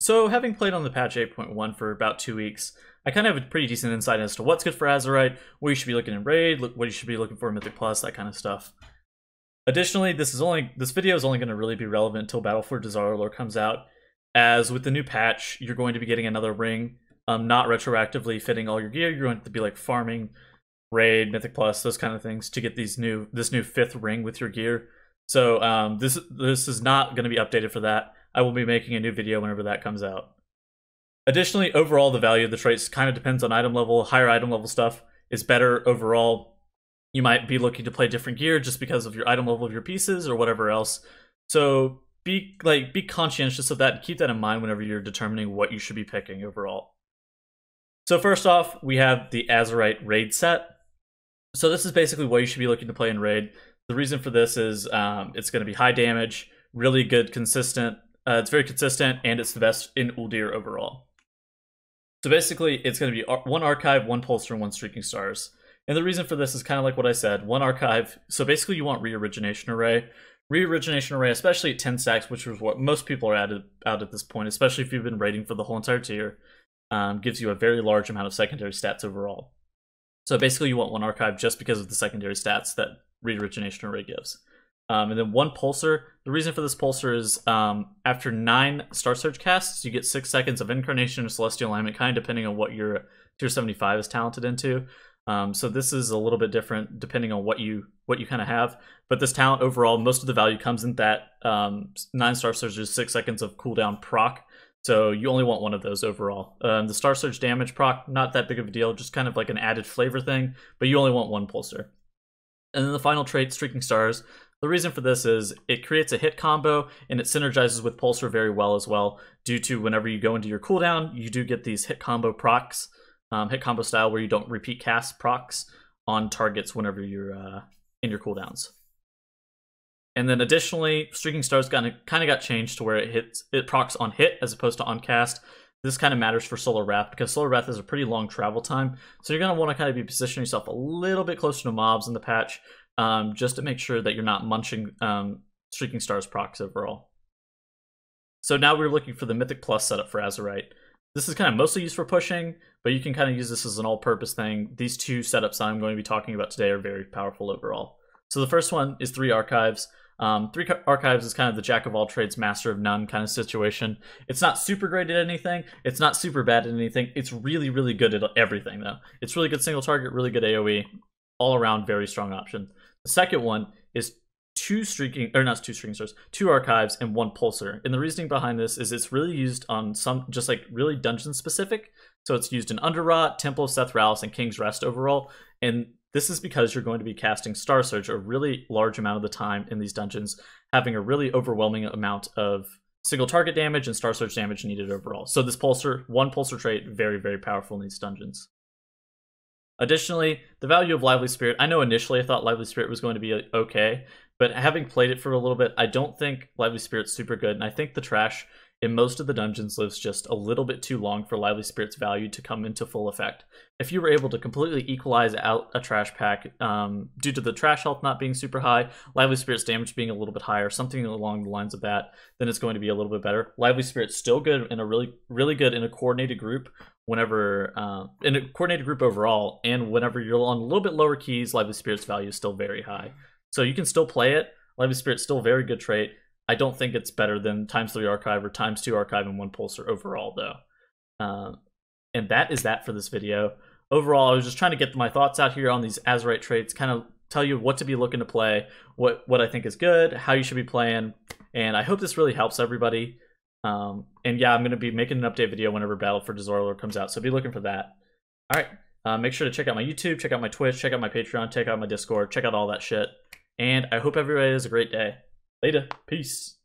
So, having played on the patch 8.1 for about 2 weeks, I kind of have a pretty decent insight as to what's good for Azerite, what you should be looking in Raid, what you should be looking for in Mythic Plus, that kind of stuff. Additionally, this video is only going to really be relevant until Battle for Dazar'alor comes out, as with the new patch, you're going to be getting another ring, not retroactively fitting all your gear. You're going to be like farming Raid, Mythic Plus, those kind of things to get this new 5th ring with your gear. So this is not going to be updated for that. I will be making a new video whenever that comes out. Additionally, overall, the value of the traits kind of depends on item level. Higher item level stuff is better overall. You might be looking to play different gear just because of your item level of your pieces or whatever else. So be conscientious of that and keep that in mind whenever you're determining what you should be picking overall. So first off, we have the Azerite Raid set. So this is basically what you should be looking to play in Raid. The reason for this is it's going to be high damage, really good, consistent. It's very consistent, and it's the best in Uldir overall. So basically, it's going to be 1 Archive, 1 Pulsar, and 1 Streaking Stars. And the reason for this is kind of like what I said, 1 Archive. So basically, you want Re-Origination Array. Re-Origination Array, especially at 10 stacks, which is what most people are out at this point, especially if you've been raiding for the whole entire tier, gives you a very large amount of secondary stats overall. So basically, you want 1 Archive just because of the secondary stats that Re-Origination Array gives. And then 1 Pulsar. The reason for this Pulsar is after 9 Star Surge casts, you get 6 seconds of Incarnation or Celestial Alignment, kind of depending on what your tier 75 is talented into. So this is a little bit different depending on what you kind of have. But this talent overall, most of the value comes in that 9 Star Surge is 6 seconds of cooldown proc. So you only want 1 of those overall. The Star Surge damage proc, not that big of a deal, just kind of like an added flavor thing, but you only want 1 Pulsar. And then the final trait, Streaking Stars. The reason for this is it creates a hit combo, and it synergizes with Pulsar very well as well, due to whenever you go into your cooldown, you do get these hit combo procs, hit combo style where you don't repeat cast procs on targets whenever you're in your cooldowns. And then additionally, Streaking Stars kind of got changed to where it procs on hit as opposed to on cast. This kind of matters for Solar Wrath because Solar Wrath has a pretty long travel time, so you're going to want to kind of be positioning yourself a little bit closer to mobs in the patch, just to make sure that you're not munching Streaking Stars procs overall. So now we're looking for the Mythic Plus setup for Azerite. This is kind of mostly used for pushing, but you can kind of use this as an all-purpose thing. These 2 setups I'm going to be talking about today are very powerful overall. So the first one is 3 Archives. 3 Archives is kind of the jack of all trades, master of none kind of situation. It's not super great at anything. It's not super bad at anything. It's really, really good at everything, though. It's really good single target, really good AoE, all around very strong option. The second one is 2 Archives and 1 Pulsar. And the reasoning behind this is it's really used on some just like really dungeon specific. So it's used in Underrot, Temple of Sethralis, and King's Rest overall. And this is because you're going to be casting Star Surge a really large amount of the time in these dungeons, having a really overwhelming amount of single target damage and Star Surge damage needed overall. So this Pulsar, 1 Pulsar trait, very, very powerful in these dungeons. Additionally, the value of Lively Spirit. I know initially I thought Lively Spirit was going to be okay, but having played it for a little bit, I don't think Lively Spirit's super good, and I think the trash in most of the dungeons lives just a little bit too long for Lively Spirit's value to come into full effect. If you were able to completely equalize out a trash pack due to the trash health not being super high, Lively Spirit's damage being a little bit higher, something along the lines of that, then it's going to be a little bit better. Lively Spirit's still good in a really good in a coordinated group whenever in a coordinated group overall, and whenever you're on a little bit lower keys, Lively Spirit's value is still very high. So you can still play it. Lively Spirit's still a very good trait. I don't think it's better than ×3 Archive or ×2 Archive and 1 Pulsar overall, though. And that is that for this video. Overall, I was just trying to get my thoughts out here on these Azerite traits, kind of tell you what to be looking to play, what I think is good, how you should be playing, and I hope this really helps everybody. And yeah, I'm going to be making an update video whenever Battle for Dazar'alor comes out, so be looking for that. All right, make sure to check out my YouTube, check out my Twitch, check out my Patreon, check out my Discord, check out all that shit. And I hope everybody has a great day. Later. Peace.